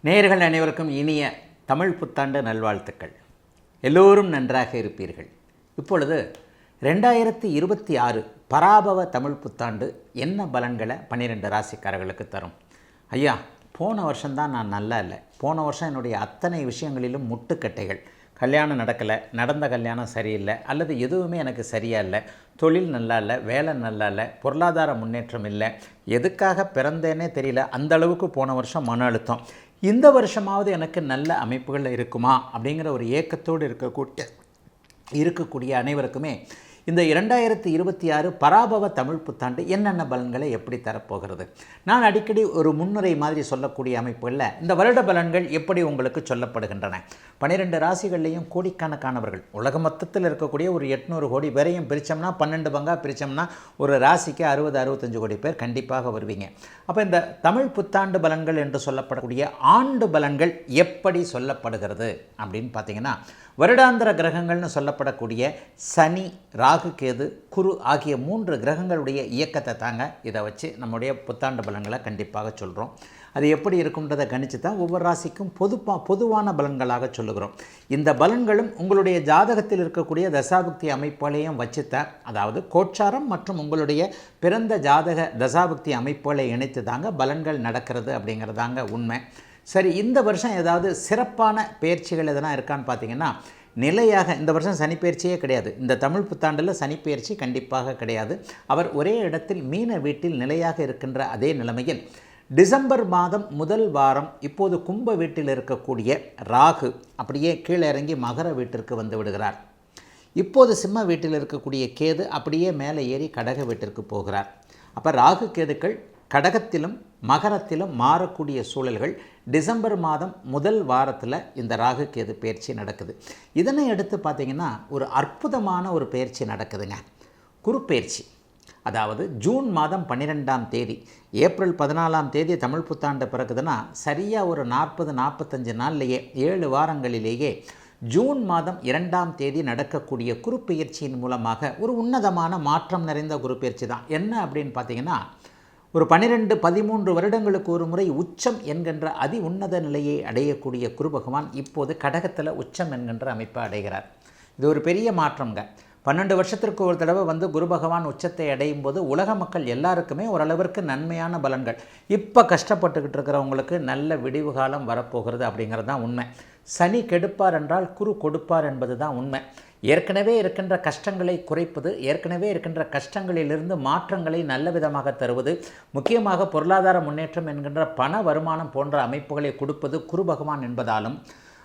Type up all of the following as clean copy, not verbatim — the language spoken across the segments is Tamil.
நேயர்கள் அனைவருக்கும் இனிய தமிழ் புத்தாண்டு நல்வாழ்த்துக்கள். எல்லோரும் நன்றாக இருப்பீர்கள். இப்பொழுது 2026 பராபவ தமிழ் புத்தாண்டு என்ன பலன்களை 12 ராசிக்காரர்களுக்கு தரும்? ஐயா, போன வருஷம்தான் நான் நல்லா இல்லை. போன வருஷம் என்னுடைய அத்தனை விஷயங்களிலும் முட்டுக்கட்டைகள். கல்யாணம் நடக்கலை, நடந்த கல்யாணம் சரியில்லை, அல்லது எதுவுமே எனக்கு சரியாக இல்லை, தொழில் நல்லா இல்லை, வேலை நல்லா இல்லை, பொருளாதார முன்னேற்றம் இல்லை, எதுக்காக பிறந்தேனே தெரியல, அந்த அளவுக்கு போன வருஷம் மன அழுத்தம். இந்த வருஷமாவது எனக்கு நல்ல அமைப்புகள் இருக்குமா அப்படிங்கிற ஒரு ஏக்கத்தோடு இருக்கக்கூடிய அனைவருக்குமே இந்த 2026 பராபவ தமிழ் புத்தாண்டு என்னென்ன பலன்களை எப்படி தரப்போகிறது? நான் அடிக்கடி ஒரு முன்னுரை மாதிரி சொல்லக்கூடிய அமைப்புகளில் இந்த வருட பலன்கள் எப்படி உங்களுக்கு சொல்லப்படுகின்றன. 12 ராசிகள்லேயும் கோடிக்கணக்கானவர்கள், உலக மொத்தத்தில் இருக்கக்கூடிய ஒரு 800 கோடி பேரையும் பிரித்தோம்னா 12 பங்காக பிரித்தோம்னா ஒரு ராசிக்கு 60-65 கோடி பேர் கண்டிப்பாக வருவீங்க. அப்போ இந்த தமிழ் புத்தாண்டு பலன்கள் என்று சொல்லப்படக்கூடிய ஆண்டு பலன்கள் எப்படி சொல்லப்படுகிறது அப்படின்னு பார்த்தீங்கன்னா, வருடாந்திர கிரகங்கள்னு சொல்லப்படக்கூடிய சனி, ராகு, கேது, குரு ஆகிய 3 கிரகங்களுடைய இயக்கத்தை தாங்க இதை வச்சு நம்முடைய புத்தாண்டு பலன்களை கண்டிப்பாக சொல்கிறோம். அது எப்படி இருக்கும்ன்றதை கணிச்சு தான் ஒவ்வொரு ராசிக்கும் பொதுவான பலன்களாக சொல்லுகிறோம். இந்த பலன்களும் உங்களுடைய ஜாதகத்தில் இருக்கக்கூடிய தசாபுக்தி அமைப்புகளையும் வச்சுத்தான், அதாவது கோட்சாரம் மற்றும் உங்களுடைய பிறந்த ஜாதக தசாபுக்தி அமைப்புகளை இணைத்து தாங்க பலன்கள் நடக்கிறது அப்படிங்கிறதாங்க உண்மை. சரி, இந்த வருஷம் ஏதாவது சிறப்பான பயிற்சிகள் எதனா இருக்கான்னு பார்த்தீங்கன்னா, நிலையாக இந்த வருஷம் சனிப்பெயர்ச்சியே கிடையாது. இந்த தமிழ் புத்தாண்டில் சனிப்பெயர்ச்சி கண்டிப்பாக கிடையாது. அவர் ஒரே இடத்தில் மீன வீட்டில் நிலையாக இருக்கின்ற அதே நிலைமையில் டிசம்பர் மாதம் முதல் வாரம் இப்போது கும்ப வீட்டில் இருக்கக்கூடிய ராகு அப்படியே கீழே இறங்கி மகர வீட்டிற்கு வந்து விடுகிறார். இப்போது சிம்ம வீட்டில் இருக்கக்கூடிய கேது அப்படியே மேலே ஏறி கடக வீட்டிற்கு போகிறார். அப்போ ராகு கேதுக்கள் கடகத்திலும் மகரத்திலும் மாறக்கூடிய சூழல்கள் டிசம்பர் மாதம் முதல் வாரத்தில் இந்த ராகு கேது பயிற்சி நடக்குது. இதனை எடுத்து பார்த்திங்கன்னா ஒரு அற்புதமான ஒரு பயிற்சி நடக்குதுங்க, குரு பயிற்சி. அதாவது ஜூன் மாதம் 12ஆம் தேதி, ஏப்ரல் 14ஆம் தேதி தமிழ் புத்தாண்டு பிறகுதுன்னா சரியாக ஒரு 40-45 நாள்லேயே 7 வாரங்களிலேயே ஜூன் மாதம் 2ஆம் தேதி நடக்கக்கூடிய குரு பயிற்சியின் மூலமாக ஒரு உன்னதமான மாற்றம் நிறைந்த குரு பயிற்சி தான். என்ன அப்படின்னு பார்த்தீங்கன்னா, ஒரு 12-13 வருடங்களுக்கு ஒரு முறை உச்சம் என்கின்ற அதி உன்னத நிலையை அடையக்கூடிய குரு பகவான் இப்போது கடகத்தில் உச்சம் என்கின்ற அமைப்பை அடைகிறார். இது ஒரு பெரிய மாற்றம்ங்க. 12 வருஷத்திற்கு ஒரு தடவை வந்து குரு பகவான் உச்சத்தை அடையும் போது உலக மக்கள் எல்லாருக்குமே ஓரளவிற்கு நன்மையான பலன்கள். இப்போ கஷ்டப்பட்டுக்கிட்டு இருக்கிறவங்களுக்கு நல்ல விடிவு காலம் வரப்போகிறது அப்படிங்கிறது தான் உண்மை. சனி கெடுப்பார் என்றால் குரு கொடுப்பார் என்பது தான் உண்மை. ஏற்கனவே இருக்கின்ற கஷ்டங்களை குறைப்பது, ஏற்கனவே இருக்கின்ற கஷ்டங்களிலிருந்து மாற்றங்களை நல்ல விதமாக தருவது, முக்கியமாக பொருளாதார முன்னேற்றம் என்கின்ற பண வருமானம் போன்ற அமைப்புகளை கொடுப்பது குரு பகவான் என்பதாலும்,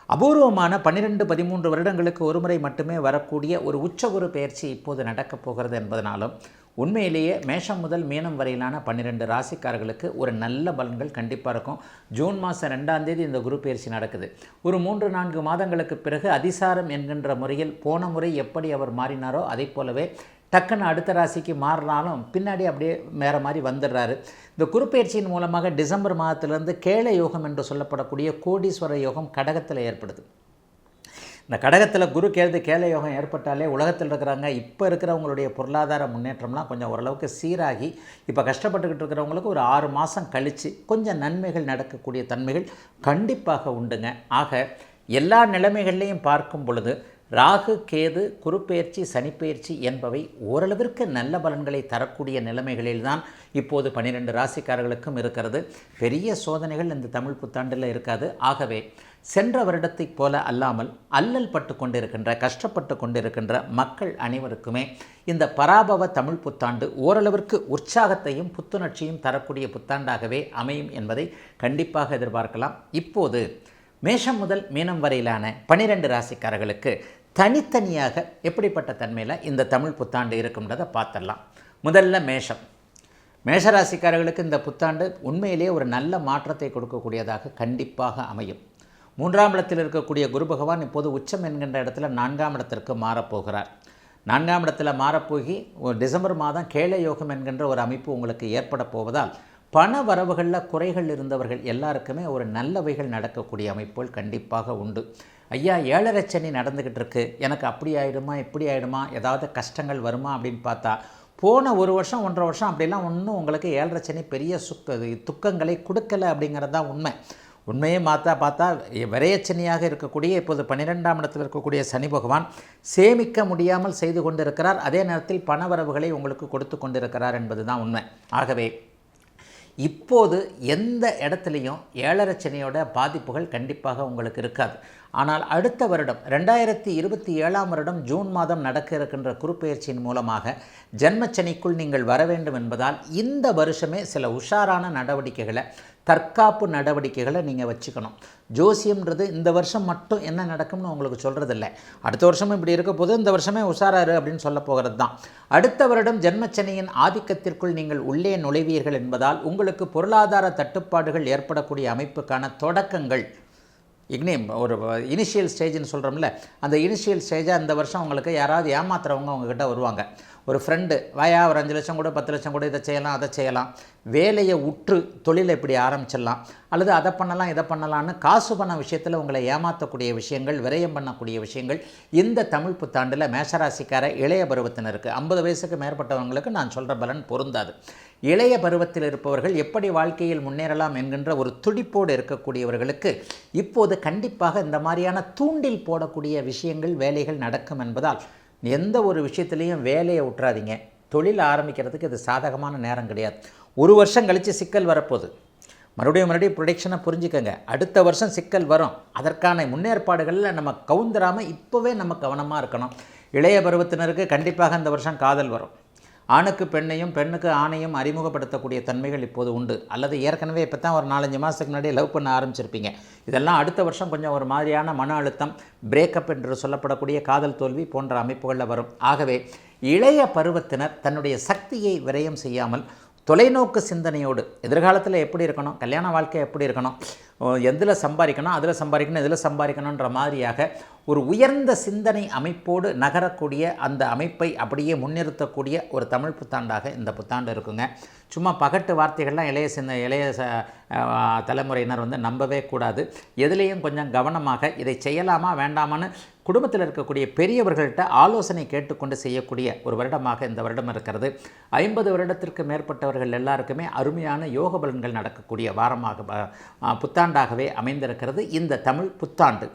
அபூர்வமான 12-13 வருடங்களுக்கு ஒரு முறை மட்டுமே வரக்கூடிய ஒரு உச்சகுரு பயிற்சி இப்போது நடக்கப் போகிறது என்பதனாலும் உண்மையிலேயே மேஷம் முதல் மீனம் வரையிலான 12 ராசிக்காரர்களுக்கு ஒரு நல்ல பலன்கள் கண்டிப்பாக இருக்கும். ஜூன் மாதம் 2ஆம் தேதி இந்த குரு பயிற்சி நடக்குது. ஒரு 3-4 மாதங்களுக்கு பிறகு அதிசாரம் என்கின்ற முறையில் போன முறை எப்படி அவர் மாறினாரோ அதை போலவே டக்குன்னு அடுத்த ராசிக்கு மாறினாலும் பின்னாடி அப்படியே வேறு மாதிரி வந்துடுறாரு. இந்த குரு பயிற்சியின் மூலமாக டிசம்பர் மாதத்திலிருந்து கேள யோகம் என்று சொல்லப்படக்கூடிய கோடீஸ்வர யோகம் கடகத்தில் ஏற்படுது. இந்த கடகத்தில் குரு கேள யோகம் ஏற்பட்டாலே உலகத்தில் இருக்கிறாங்க இப்போ இருக்கிறவங்களுடைய பொருளாதார முன்னேற்றம்லாம் கொஞ்சம் ஓரளவுக்கு சீராகி இப்போ கஷ்டப்பட்டுக்கிட்டு இருக்கிறவங்களுக்கு ஒரு 6 மாதம் கழித்து கொஞ்சம் நன்மைகள் நடக்கக்கூடிய தன்மைகள் கண்டிப்பாக உண்டுங்க. ஆக எல்லா நிலைமைகள்லையும் பார்க்கும் பொழுது ராகு கேது குருப்பெயர்ச்சி சனிப்பெயர்ச்சி என்பவை ஓரளவிற்கு நல்ல பலன்களை தரக்கூடிய நிலைமைகளில்தான் இப்போது 12 ராசிக்காரர்களுக்கும் இருக்கிறது. பெரிய சோதனைகள் இந்த தமிழ் புத்தாண்டில் இருக்காது. ஆகவே சென்ற வருடத்தைப் போல அல்லாமல் அல்லல் பட்டு கொண்டிருக்கின்ற கஷ்டப்பட்டு கொண்டிருக்கின்ற மக்கள் அனைவருக்குமே இந்த பராபவ தமிழ் புத்தாண்டு ஓரளவிற்கு உற்சாகத்தையும் புத்துணர்ச்சியும் தரக்கூடிய புத்தாண்டாகவே அமையும் என்பதை கண்டிப்பாக எதிர்பார்க்கலாம். இப்போது மேஷம் முதல் மீனம் வரையிலான 12 ராசிக்காரர்களுக்கு தனித்தனியாக எப்படிப்பட்ட தன்மையில் இந்த தமிழ் புத்தாண்டு இருக்கும்ன்றதை பார்த்துடலாம். முதல்ல மேஷராசிக்காரர்களுக்கு இந்த புத்தாண்டு உண்மையிலேயே ஒரு நல்ல மாற்றத்தை கொடுக்கக்கூடியதாக கண்டிப்பாக அமையும். 3ஆம் இடத்தில் இருக்கக்கூடிய குரு பகவான் இப்போது உச்சம் என்கின்ற இடத்துல 4ஆம் இடத்திற்கு மாறப்போகிறார். 4ஆம் இடத்துல மாறப்போகி டிசம்பர் மாதம் கேள யோகம் என்கின்ற ஒரு அமைப்பு உங்களுக்கு ஏற்பட போவதால் பண வரவுகளில் குறைகள் இருந்தவர்கள் எல்லாருக்குமே ஒரு நல்லவைகள் நடக்கக்கூடிய அமைப்புகள் கண்டிப்பாக உண்டு. ஐயா, 7.5 சனி நடந்துக்கிட்டு இருக்கு, எனக்கு அப்படி ஆகிடுமா இப்படி ஆகிடுமா, ஏதாவது கஷ்டங்கள் வருமா அப்படின்னு பார்த்தா போன 1 வருஷம் 1.5 வருஷம் அப்படிலாம் ஒன்றும் உங்களுக்கு 7.5 சனி பெரிய துக்கங்களை கொடுக்கலை அப்படிங்கிறது தான் உண்மை. உண்மையை பார்த்தா விரையச்சனியாக இருக்கக்கூடிய இப்போது 12ஆம் இடத்தில் இருக்கக்கூடிய சனி பகவான் சேமிக்க முடியாமல் செய்து கொண்டிருக்கிறார். அதே நேரத்தில் பணவரவுகளை உங்களுக்கு கொடுத்து கொண்டிருக்கிறார் என்பது தான் உண்மை. ஆகவே இப்போது எந்த இடத்துலையும் 7.5 சனியோட பாதிப்புகள் கண்டிப்பாக உங்களுக்கு இருக்காது. ஆனால் அடுத்த வருடம் 2027ஆம் வருடம் ஜூன் மாதம் நடக்க இருக்கின்ற குருப்பெயர்ச்சியின் மூலமாக ஜென்மச்சனிக்குள் நீங்கள் வர வேண்டும் என்பதால் இந்த வருஷமே சில உஷாரான நடவடிக்கைகளை, தற்காப்பு நடவடிக்கைகளை நீங்கள் வச்சுக்கணும். ஜோசியம்ன்றது இந்த வருஷம் மட்டும் என்ன நடக்கும்னு உங்களுக்கு சொல்கிறதில்ல. அடுத்த வருஷமும் இப்படி இருக்க போது இந்த வருஷமே உஷாராரு அப்படின்னு சொல்ல போகிறது தான். அடுத்த வருடம் ஜென்மச்சனியின் ஆதிக்கத்திற்குள் நீங்கள் உள்ளே நுழைவீர்கள் என்பதால் உங்களுக்கு பொருளாதார தட்டுப்பாடுகள் ஏற்படக்கூடிய அமைப்புக்கான தொடக்கங்கள் ஒரு இனிஷியல் ஸ்டேஜ்னு சொல்கிறோம்ல, அந்த இனிஷியல் ஸ்டேஜாக இந்த வருஷம் உங்களுக்கு யாராவது ஏமாத்துறவங்க உங்ககிட்ட வருவாங்க. ஒரு ஃப்ரெண்டு வாயா ஒரு 5 லட்சம் கூட 10 லட்சம் கூட இதை செய்யலாம் அதை செய்யலாம், வேலையை உற்று தொழிலை இப்படி ஆரம்பிச்சிடலாம், அல்லது அதை பண்ணலாம் இதை பண்ணலான்னு காசு பண்ண விஷயத்தில் உங்களை ஏமாற்றக்கூடிய விஷயங்கள், விரயம் பண்ணக்கூடிய விஷயங்கள் இந்த தமிழ் புத்தாண்டில் மேஷராசிக்கார இளைய பருவத்தினருக்கு 50 வயசுக்கு மேற்பட்டவங்களுக்கு நான் சொல்கிற பலன் பொருந்தாது. இளைய பருவத்தில் இருப்பவர்கள் எப்படி வாழ்க்கையில் முன்னேறலாம் என்கின்ற ஒரு துடிப்போடு இருக்கக்கூடியவர்களுக்கு இப்போது கண்டிப்பாக இந்த மாதிரியான தூண்டில் போடக்கூடிய விஷயங்கள், வேலைகள் நடக்கும் என்பதால் எந்த ஒரு விஷயத்துலேயும் வேலையை விட்டுறாதீங்க. தொழில் ஆரம்பிக்கிறதுக்கு இது சாதகமான நேரம் கிடையாது. ஒரு வருஷம் கழித்து சிக்கல் வரப்போகுது. மறுபடியும் ப்ரொடிக்ஷனை புரிஞ்சுக்கங்க. அடுத்த வருஷம் சிக்கல் வரும். அதற்கான முன்னேற்பாடுகளில் நம்ம கவுந்துராமல் இப்போவே நம்ம கவனமாக இருக்கணும். இளைய பருவத்தினருக்கு கண்டிப்பாக இந்த வருஷம் காதல் வரும். ஆணுக்கு பெண்ணையும் பெண்ணுக்கு ஆணையும் அறிமுகப்படுத்தக்கூடிய தன்மைகள் இப்போது உண்டு. அல்லது ஏற்கனவே இப்போ தான் ஒரு 4-5 மாதத்துக்கு முன்னாடி லவ் பண்ண ஆரம்பிச்சிருப்பீங்க. இதெல்லாம் அடுத்த வருஷம் கொஞ்சம் ஒரு மாதிரியான மன அழுத்தம், பிரேக்கப் என்று சொல்லப்படக்கூடிய காதல் தோல்வி போன்ற அமைப்புகளில் வரும். ஆகவே இளைய பருவத்தினர் தன்னுடைய சக்தியை விரயம் செய்யாமல் தொலைநோக்கு சிந்தனையோடு எதிர்காலத்தில் எப்படி இருக்கணும், கல்யாண வாழ்க்கை எப்படி இருக்கணும், எதில் சம்பாதிக்கணும், அதில் சம்பாதிக்கணும், இதில் சம்பாதிக்கணுன்ற மாதிரியாக ஒரு உயர்ந்த சிந்தனை அமைப்போடு நகரக்கூடிய அந்த அமைப்பை அப்படியே முன்னிறுத்தக்கூடிய ஒரு தமிழ் புத்தாண்டாக இந்த புத்தாண்டு இருக்குங்க. சும்மா பகட்டு வார்த்தைகள்லாம் இளைய தலைமுறையினர் நம்பவே கூடாது. எதுலேயும் கொஞ்சம் கவனமாக இதை செய்யலாமா வேண்டாமான்னு குடும்பத்தில் இருக்கக்கூடிய பெரியவர்கள்ட்ட ஆலோசனை கேட்டுக்கொண்டு செய்யக்கூடிய ஒரு வருடமாக இந்த வருடம் இருக்கிறது. 50 வருடத்திற்கு மேற்பட்டவர்கள் எல்லாருக்குமே அருமையான யோக பலன்கள் நடக்கக்கூடிய வாரமாக புத்தாண்டாகவே அமைந்திருக்கிறது இந்த தமிழ் புத்தாண்டு.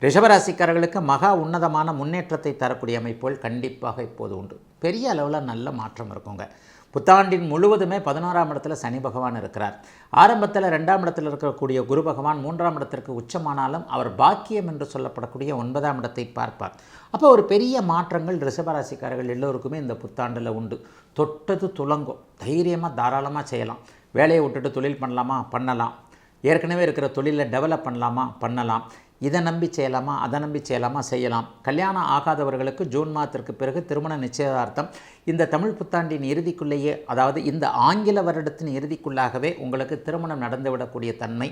ரிஷபராசிக்காரர்களுக்கு மகா உன்னதமான முன்னேற்றத்தை தரக்கூடிய அமைப்புகள் கண்டிப்பாக இப்போது உண்டு. பெரிய அளவில் நல்ல மாற்றம் இருக்குங்க. புத்தாண்டின் முழுவதுமே 11ஆம் இடத்துல சனி பகவான் இருக்கிறார். ஆரம்பத்தில் 2ஆம் இடத்தில் இருக்கக்கூடிய குரு பகவான் 3ஆம் இடத்திற்கு உச்சமானாலும் அவர் பாக்கியம் என்று சொல்லப்படக்கூடிய 9ஆம் இடத்தை பார்ப்பார். அப்போ ஒரு பெரிய மாற்றங்கள் ரிஷபராசிக்காரர்கள் எல்லோருக்குமே இந்த புத்தாண்டில் உண்டு. தொட்டது துலங்கும். தைரியமாக தாராளமாக செய்யலாம். வேலையை விட்டுட்டு தொழில் பண்ணலாமா, பண்ணலாம். ஏற்கனவே இருக்கிற தொழிலை டெவலப் பண்ணலாமா, பண்ணலாம். இதை நம்பி செய்யலாமா, அதை நம்பி செய்யலாமா, செய்யலாம். கல்யாணம் ஆகாதவர்களுக்கு ஜூன் மாதத்திற்கு பிறகு திருமண நிச்சயதார்த்தம் இந்த தமிழ் புத்தாண்டின் இறுதிக்குள்ளேயே, அதாவது இந்த ஆங்கில வருடத்தின் இறுதிக்குள்ளாகவே உங்களுக்கு திருமணம் நடந்துவிடக்கூடிய தன்மை,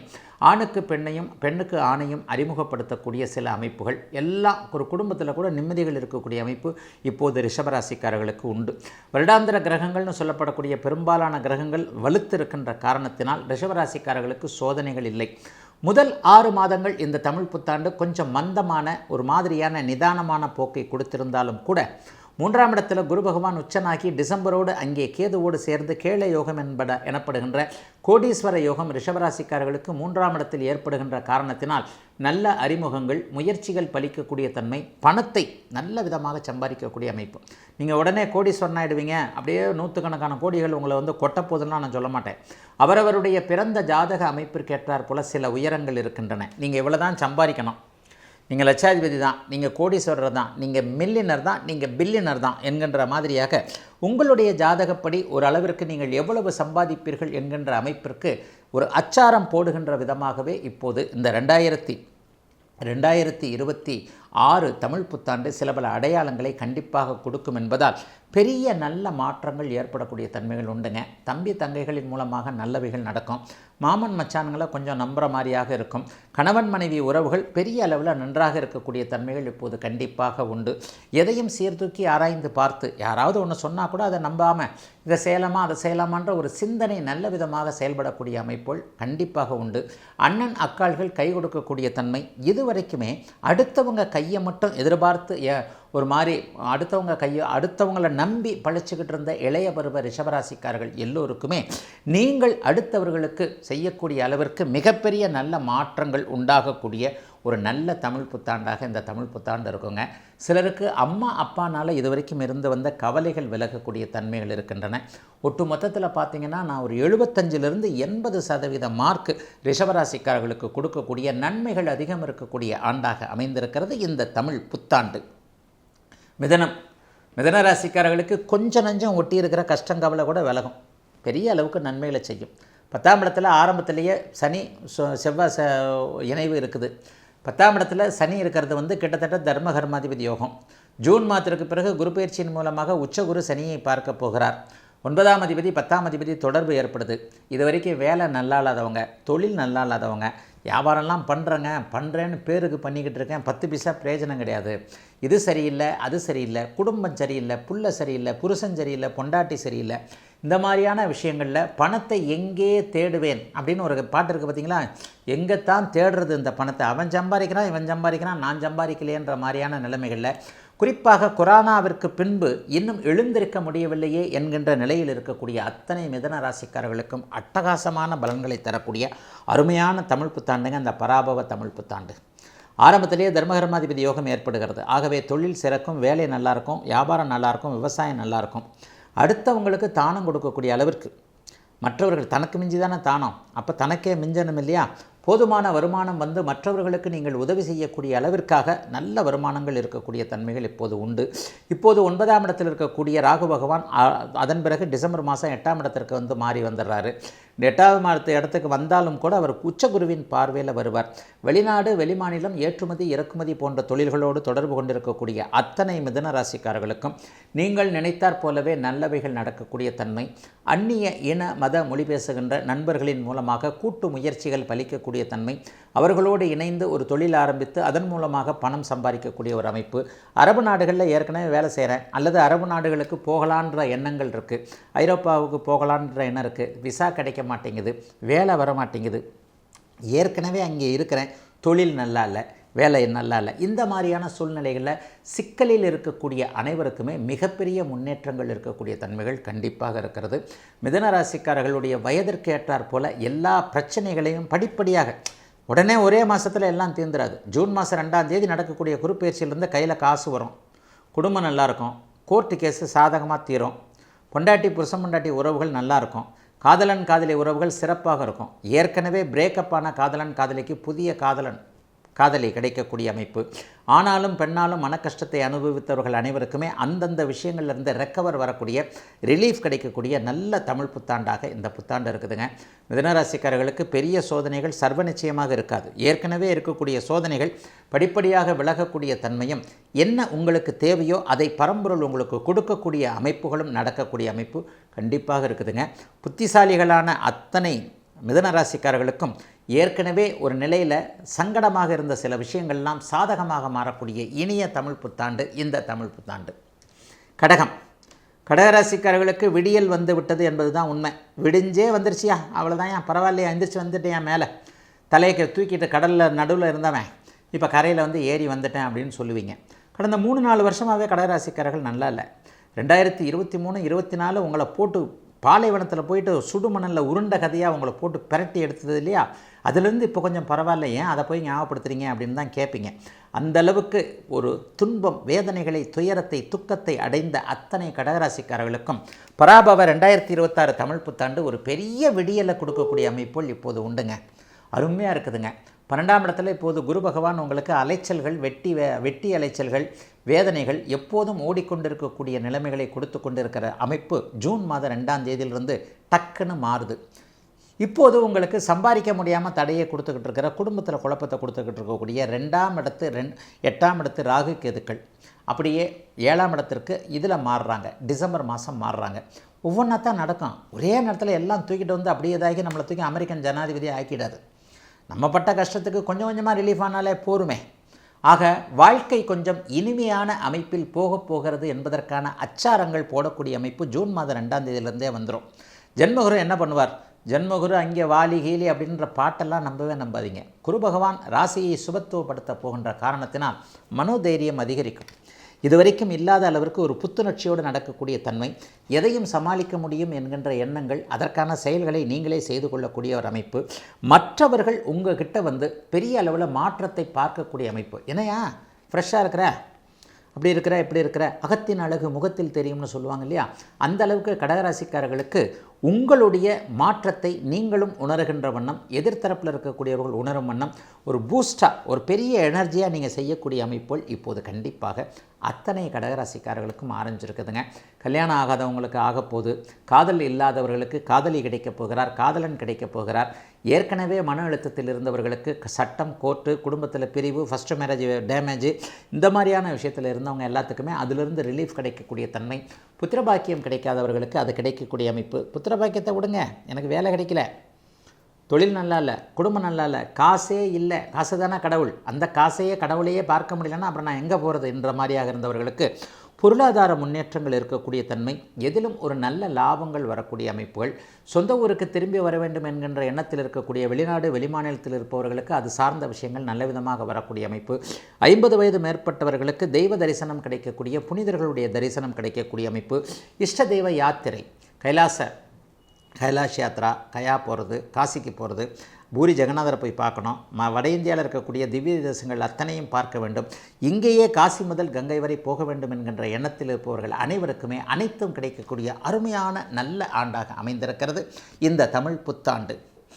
ஆணுக்கு பெண்ணையும் பெண்ணுக்கு ஆணையும் அறிமுகப்படுத்தக்கூடிய சில அமைப்புகள் எல்லாம் ஒரு குடும்பத்தில் கூட நிம்மதிகள் இருக்கக்கூடிய அமைப்பு இப்போது ரிஷபராசிக்காரர்களுக்கு உண்டு. வருடாந்திர கிரகங்கள்னு சொல்லப்படக்கூடிய பெரும்பாலான கிரகங்கள் வலுத்திருக்கின்ற காரணத்தினால் ரிஷபராசிக்காரர்களுக்கு சோதனைகள் இல்லை. முதல் 6 மாதங்கள் இந்த தமிழ் புத்தாண்டு கொஞ்சம் மந்தமான ஒரு மாதிரியான நிதானமான போக்கை கொடுத்திருந்தாலும் கூட 3ஆம் இடத்துல குரு பகவான் உச்சனாகி டிசம்பரோடு அங்கே கேதுவோடு சேர்ந்து கேள யோகம் எனப்படுகின்ற கோடீஸ்வர யோகம் ரிஷபராசிக்காரர்களுக்கு 3ஆம் இடத்தில் ஏற்படுகின்ற காரணத்தினால் நல்ல அறிமுகங்கள், முயற்சிகள் பலிக்கக்கூடிய தன்மை, பணத்தை நல்ல விதமாக சம்பாதிக்கக்கூடிய அமைப்பு. நீங்கள் உடனே கோடீஸ்வரன் ஆகிடுவீங்க, அப்படியே 100கணக்கான கோடிகள் உங்களை கொட்டப்போதுன்னா நான் சொல்ல மாட்டேன். அவரவருடைய பிறந்த ஜாதக அமைப்பிற்கு ஏற்றார் போல சில உயரங்கள் இருக்கின்றன. நீங்கள் இவ்வளோ தான் சம்பாதிக்கணும், நீங்கள் லட்சாதிபதி தான், நீங்கள் கோடீஸ்வரர் தான், நீங்கள் மில்லியனர் தான், நீங்கள் பில்லியனர் தான் என்கின்ற மாதிரியாக உங்களுடைய ஜாதகப்படி ஒரு அளவிற்கு நீங்கள் எவ்வளவு சம்பாதிப்பீர்கள் என்கின்ற அமைப்பிற்கு ஒரு அச்சாரம் போடுகின்ற விதமாகவே இப்போது இந்த 2026 தமிழ் புத்தாண்டு சில பல அடையாளங்களை கண்டிப்பாக கொடுக்கும் என்பதால் பெரிய நல்ல மாற்றங்கள் ஏற்படக்கூடிய தன்மைகள் உண்டுங்க. தம்பி தங்கைகளின் மூலமாக நல்லவைகள் நடக்கும். மாமன் மச்சான்களை கொஞ்சம் நம்புகிற மாதிரியாக இருக்கும். கணவன் மனைவி உறவுகள் பெரிய அளவில் நன்றாக இருக்கக்கூடிய தன்மைகள் இப்போது கண்டிப்பாக உண்டு. எதையும் சீர்தூக்கி ஆராய்ந்து பார்த்து யாராவது ஒன்று சொன்னால் கூட அதை நம்பாமல் இதை செய்யலாமா அதை செய்யலாமான்ற ஒரு சிந்தனை நல்ல விதமாக செயல்படக்கூடிய அமைப்புகள் கண்டிப்பாக உண்டு. அண்ணன் அக்காள்கள் கை கொடுக்கக்கூடிய தன்மை. இதுவரைக்குமே அடுத்தவங்க கையை மட்டும் எதிர்பார்த்து ஒரு மாதிரி அடுத்தவங்களை நம்பி பழிச்சுக்கிட்டு இருந்த இளைய பருவ ரிஷபராசிக்காரர்கள் எல்லோருக்குமே நீங்கள் அடுத்தவர்களுக்கு செய்யக்கூடிய அளவிற்கு மிகப்பெரிய நல்ல மாற்றங்கள் உண்டாகக்கூடிய ஒரு நல்ல தமிழ் புத்தாண்டாக இந்த தமிழ் புத்தாண்டு இருக்குங்க. சிலருக்கு அம்மா அப்பானால் இதுவரைக்கும் இருந்து வந்த கவலைகள் விலகக்கூடிய தன்மைகள் இருக்கின்றன. ஒட்டு மொத்தத்தில் பார்த்திங்கன்னா நான் ஒரு 75லிருந்து 80% மார்க் ரிஷபராசிக்காரர்களுக்கு கொடுக்கக்கூடிய நன்மைகள் அதிகம் இருக்கக்கூடிய ஆண்டாக அமைந்திருக்கிறது இந்த தமிழ் புத்தாண்டு. மிதன ராசிக்காரர்களுக்கு கொஞ்சம் நஞ்சம் ஒட்டி இருக்கிற கஷ்டங்கவலை கூட விலகும், பெரிய அளவுக்கு நன்மைகளை செய்யும். 10ஆம் இடத்துல ஆரம்பத்திலேயே சனி செவ்வாய் இணைவு இருக்குது. 10ஆம் இடத்துல சனி இருக்கிறது கிட்டத்தட்ட தர்மகர்மாதிபதி யோகம். ஜூன் மாதத்திற்கு பிறகு குரு பயிற்சியின் மூலமாக உச்சகுரு சனியை பார்க்க போகிறார். 9ஆம் அதிபதி 10ஆம் அதிபதி தொடர்பு ஏற்படுது. இது வரைக்கும் வேலை நல்லா இல்லாதவங்க, தொழில் நல்லா இல்லாதவங்க, வியாபாரம்லாம் பண்ணுறேன்னு பேருக்கு பண்ணிக்கிட்டு இருக்கேன், 10 பைசா பிரயோஜனம் கிடையாது, இது சரியில்லை அது சரியில்லை, குடும்பம் சரியில்லை, புள்ள சரியில்லை, புருஷன் சரியில்லை, பொண்டாட்டி சரியில்லை, இந்த மாதிரியான விஷயங்களில் பணத்தை எங்கே தேடுவேன் அப்படின்னு ஒரு பாட்டு இருக்குது பார்த்தீங்களா? எங்கே தான் தேடுறது இந்த பணத்தை? அவன் சம்பாதிக்கிறான், இவன் சம்பாதிக்கிறான், நான் சம்பாதிக்கலையேன்ற மாதிரியான நிலைமைகளில், குறிப்பாக கொரோனாவிற்கு பின்பு இன்னும் எழுந்திருக்க முடியவில்லையே என்கின்ற நிலையில் இருக்கக்கூடிய அத்தனை மிதன ராசிக்காரர்களுக்கும் அட்டகாசமான பலன்களை தரக்கூடிய அருமையான தமிழ் புத்தாண்டுங்க அந்த பராபவ தமிழ் புத்தாண்டு. ஆரம்பத்திலேயே தர்மகர்மாதிபதி யோகம் ஏற்படுகிறது. ஆகவே தொழில் சிறக்கும், வேலை நல்லாயிருக்கும், வியாபாரம் நல்லாயிருக்கும், விவசாயம் நல்லாயிருக்கும். அடுத்தவங்களுக்கு தானம் கொடுக்கக்கூடிய அளவிற்கு, மற்றவர்கள் தனக்கு மிஞ்சி தானே தானம், அப்போ தனக்கே மிஞ்சணும் இல்லையா? போதுமான வருமானம் மற்றவர்களுக்கு நீங்கள் உதவி செய்யக்கூடிய அளவிற்காக நல்ல வருமானங்கள் இருக்கக்கூடிய தன்மைகள் இப்போது உண்டு. இப்போது 9ஆம் இடத்தில் இருக்கக்கூடிய ராகு பகவான் அதன் பிறகு டிசம்பர் மாதம் 8ஆம் இடத்திற்கு மாறி வந்துடுறாரு. 8ஆம் இடத்துக்கு வந்தாலும் கூட அவர் உச்சகுருவின் பார்வையில் வருவார். வெளிநாடு வெளிமாநிலம் ஏற்றுமதி இறக்குமதி போன்ற தொழில்களோடு தொடர்பு கொண்டிருக்கக்கூடிய அத்தனை மிதுன ராசிக்காரர்களுக்கும் நீங்கள் நினைத்தாற் போலவே நல்லவைகள் நடக்கக்கூடிய தன்மை, அந்நிய இன மத மொழி பேசுகின்ற நண்பர்களின் மூலமாக கூட்டு முயற்சிகள் பலிக்கக்கூடிய தன்மை, அவர்களோடு இணைந்து ஒரு தொழில் ஆரம்பித்து அதன் மூலமாக பணம் சம்பாதிக்கக்கூடிய ஒரு அமைப்பு. அரபு நாடுகளில் ஏற்கனவே வேலை செய்கிறேன் அல்லது அரபு நாடுகளுக்கு போகலான்ற எண்ணங்கள் இருக்குது, ஐரோப்பாவுக்கு போகலான்ற எண்ணம் இருக்குது, விசா கிடைக்க மாட்டேங்குது, வேலை வர மாட்டேங்குது, ஏற்கனவே அங்கே இருக்கிறேன், தொழில் நல்லா இல்லை, வேலை நல்லா இல்லை, இந்த மாதிரியான சூழ்நிலைகளில் சிக்கலில் இருக்கக்கூடிய அனைவருக்குமே மிகப்பெரிய முன்னேற்றங்கள் இருக்கக்கூடிய தன்மைகள் கண்டிப்பாக இருக்கிறது. மிதுன ராசிக்காரர்களுடைய வயதிற்கு ஏற்றாற் போல எல்லா பிரச்சனைகளையும் படிப்படியாக உடனே ஒரே மாதத்தில் எல்லாம் தீர்ந்துடாது. ஜூன் மாதம் 2ஆம் தேதி நடக்கக்கூடிய குரு பயிற்சியிலேருந்து கையில் காசு வரும், குடும்பம் நல்லாயிருக்கும், கோர்ட்டு கேஸு சாதகமாக தீரும், பொண்டாட்டி புருஷன் பொண்டாட்டி உறவுகள் நல்லாயிருக்கும், காதலன் காதலி உறவுகள் சிறப்பாக இருக்கும், ஏற்கனவே பிரேக்கப் ஆன காதலன் காதலிக்கு புதிய காதலி கிடைக்கக்கூடிய அமைப்பு. ஆனாலும் பெண்ணாலும் மன கஷ்டத்தை அனுபவித்தவர்கள் அனைவருக்குமே அந்தந்த விஷயங்கள்லேருந்து ரெக்கவர் வரக்கூடிய ரிலீஃப் கிடைக்கக்கூடிய நல்ல தமிழ் புத்தாண்டாக இந்த புத்தாண்டு இருக்குதுங்க. மிதுனராசிக்காரர்களுக்கு பெரிய சோதனைகள் சர்வ நிச்சயமாக இருக்காது. ஏற்கனவே இருக்கக்கூடிய சோதனைகள் படிப்படியாக விலகக்கூடிய தன்மையும், என்ன உங்களுக்கு தேவையோ அதை பரம்பொருள் உங்களுக்கு கொடுக்கக்கூடிய அமைப்புகளும் நடக்கக்கூடிய அமைப்பு கண்டிப்பாக இருக்குதுங்க. புத்திசாலிகளான அத்தனை மிதுன ராசிக்காரர்களுக்கும் ஏற்கனவே ஒரு நிலையில் சங்கடமாக இருந்த சில விஷயங்கள்லாம் சாதகமாக மாறக்கூடிய இனிய தமிழ் புத்தாண்டு இந்த தமிழ் புத்தாண்டு. கடகராசிக்காரர்களுக்கு விடியல் வந்து விட்டது என்பது தான் உண்மை. விடிஞ்சே வந்துருச்சியா, அவ்வளோதான், ஏன் பரவாயில்லையா, எந்திரிச்சு வந்துட்டேன், மேலே தலையை தூக்கிட்டு கடலில் நடுவில் இருந்தவன் இப்போ கரையில் ஏறி வந்துட்டேன் அப்படின்னு சொல்லுவீங்க. கடந்த 3-4 வருஷமாகவே கடகராசிக்காரர்கள் நல்லா இல்லை. 2023-24 உங்களை போட்டு பாலைவனத்தில் போயிட்டு சுடுமணலில் உருண்ட கதையாக உங்களை போட்டு பிரட்டி எடுத்தது இல்லையா, அதுலேருந்து இப்போ கொஞ்சம் பரவாயில்ல, ஏன் அதை போய் ஞாபகப்படுத்துறீங்க அப்படின்னு தான் கேட்பீங்க. அந்தளவுக்கு ஒரு துன்பம், வேதனைகளை, துயரத்தை, துக்கத்தை அடைந்த அத்தனை கடகராசிக்காரர்களுக்கும் பராபவ 2026 தமிழ் புத்தாண்டு ஒரு பெரிய விடியலை கொடுக்கக்கூடிய அமைப்புகள் இப்போது உண்டுங்க. அருமையாக இருக்குதுங்க. 12ஆம் இடத்துல இப்போது குரு பகவான் உங்களுக்கு அலைச்சல்கள், வெட்டி அலைச்சல்கள், வேதனைகள் எப்போதும் ஓடிக்கொண்டிருக்கக்கூடிய நிலைமைகளை கொடுத்து கொண்டிருக்கிற அமைப்பு ஜூன் மாதம் 2ஆம் தேதியிலிருந்து டக்குன்னு மாறுது. இப்போது உங்களுக்கு சம்பாதிக்க முடியாமல் தடையை கொடுத்துக்கிட்டு இருக்கிற, குடும்பத்தில் குழப்பத்தை கொடுத்துக்கிட்டு இருக்கக்கூடிய 2ஆம் இடத்து 8ஆம் இடத்து ராகு கேதுக்கள் அப்படியே 7ஆம் இடத்திற்கு இதில் மாறுறாங்க. டிசம்பர் மாதம் மாறுறாங்க. ஒவ்வொன்றா தான் நடக்கும். ஒரே நேரத்தில் எல்லாம் தூக்கிட்டு அப்படியே இதாகி நம்மளை தூக்கி அமெரிக்கன் ஜனாதிபதியை ஆக்கிடாது. நம்ம பட்ட கஷ்டத்துக்கு கொஞ்சம் கொஞ்சமாக ரிலீஃப் ஆனாலே போருமே. ஆக வாழ்க்கை கொஞ்சம் இனிமையான அமைப்பில் போகிறது என்பதற்கான அச்சாரங்கள் போடக்கூடிய அமைப்பு ஜூன் மாதம் 2ஆம் தேதியிலேருந்தே வந்துடும். ஜென்மகுரு என்ன பண்ணுவார்? ஜன்மகுரு அங்கே வாலி கீலி அப்படின்ற பாட்டெல்லாம் நம்பவே நம்பாதீங்க. குரு பகவான் ராசியை சுபத்துவப்படுத்த போகின்ற காரணத்தினால் மனோதைரியம் அதிகரிக்கும். இதுவரைக்கும் இல்லாத அளவிற்கு ஒரு புத்துணர்ச்சியோடு நடக்கக்கூடிய தன்மை, எதையும் சமாளிக்க முடியும் என்கின்ற எண்ணங்கள், அதற்கான செயல்களை நீங்களே செய்து கொள்ளக்கூடிய ஒரு அமைப்பு, மற்றவர்கள் உங்ககிட்ட வந்து பெரிய அளவில் மாற்றத்தை பார்க்கக்கூடிய அமைப்பு. என்னையா ஃப்ரெஷ்ஷாக இருக்கிற, அப்படி இருக்கிற இப்படி இருக்கிற, அகத்தின் அழகு முகத்தில் தெரியும்னு சொல்லுவாங்க இல்லையா, அந்த அளவுக்கு கடகராசிக்காரர்களுக்கு உங்களுடைய மாற்றத்தை நீங்களும் உணர்கின்ற வண்ணம், எதிர்த்தரப்பில் இருக்கக்கூடியவர்கள் உணரும் வண்ணம் ஒரு பூஸ்டாக, ஒரு பெரிய எனர்ஜியாக நீங்கள் செய்யக்கூடிய அமைப்புகள் இப்போது கண்டிப்பாக அத்தனை கடகராசிக்காரர்களுக்கும் ஆரம்பிச்சிருக்குதுங்க. கல்யாணம் ஆகாதவங்களுக்கு ஆகப்போகுது, காதல் இல்லாதவர்களுக்கு காதலி கிடைக்கப் போகிறார், காதலன் கிடைக்கப் போகிறார், ஏற்கனவே மன அழுத்தத்தில் இருந்தவர்களுக்கு சட்டம், கோர்ட்டு, குடும்பத்தில் பிரிவு, ஃபஸ்ட்டு மேரேஜ் டேமேஜ், இந்த மாதிரியான விஷயத்தில் இருந்தவங்க எல்லாத்துக்குமே அதிலிருந்து ரிலீஃப் கிடைக்கக்கூடிய தன்மை, புத்திரபாக்கியம் கிடைக்காதவர்களுக்கு அது கிடைக்கக்கூடிய அமைப்பு. புத்திரபாக்கியத்தை விடுங்க, எனக்கு வேலை கிடைக்கல, தொழில் நல்லா இல்லை, குடும்பம் நல்லா இல்லை, காசே இல்லை, காசு தானே கடவுள், அந்த காசையே கடவுளையே பார்க்க முடியலன்னா அப்புறம் நான் எங்கே போகிறது என்ற மாதிரியாக இருந்தவர்களுக்கு பொருளாதார முன்னேற்றங்கள் இருக்கக்கூடிய தன்மை, எதிலும் ஒரு நல்ல லாபங்கள் வரக்கூடிய அமைப்புகள், சொந்த ஊருக்கு திரும்பி வர வேண்டும் என்கின்ற எண்ணத்தில் இருக்கக்கூடிய வெளிநாடு வெளிமாநிலத்தில் இருப்பவர்களுக்கு அது சார்ந்த விஷயங்கள் நல்ல விதமாக வரக்கூடிய அமைப்பு, 50 வயது மேற்பட்டவர்களுக்கு தெய்வ தரிசனம் கிடைக்கக்கூடிய, புனிதர்களுடைய தரிசனம் கிடைக்கக்கூடிய அமைப்பு, இஷ்ட தெய்வ யாத்திரை, கைலாஷ் யாத்ரா, கயா போகிறது, காசிக்கு போகிறது, பூரி ஜெகநாதரை போய் பார்க்கணும், வட இந்தியாவில் இருக்கக்கூடிய திவ்ய தேசங்கள் அத்தனையும் பார்க்க வேண்டும், இங்கேயே காசி முதல் கங்கை வரை போக வேண்டும் என்கின்ற எண்ணத்தில் இருப்பவர்கள் அனைவருக்குமே அனைத்தும் கிடைக்கக்கூடிய அருமையான நல்ல ஆண்டாக அமைந்திருக்கிறது இந்த தமிழ் புத்தாண்டு.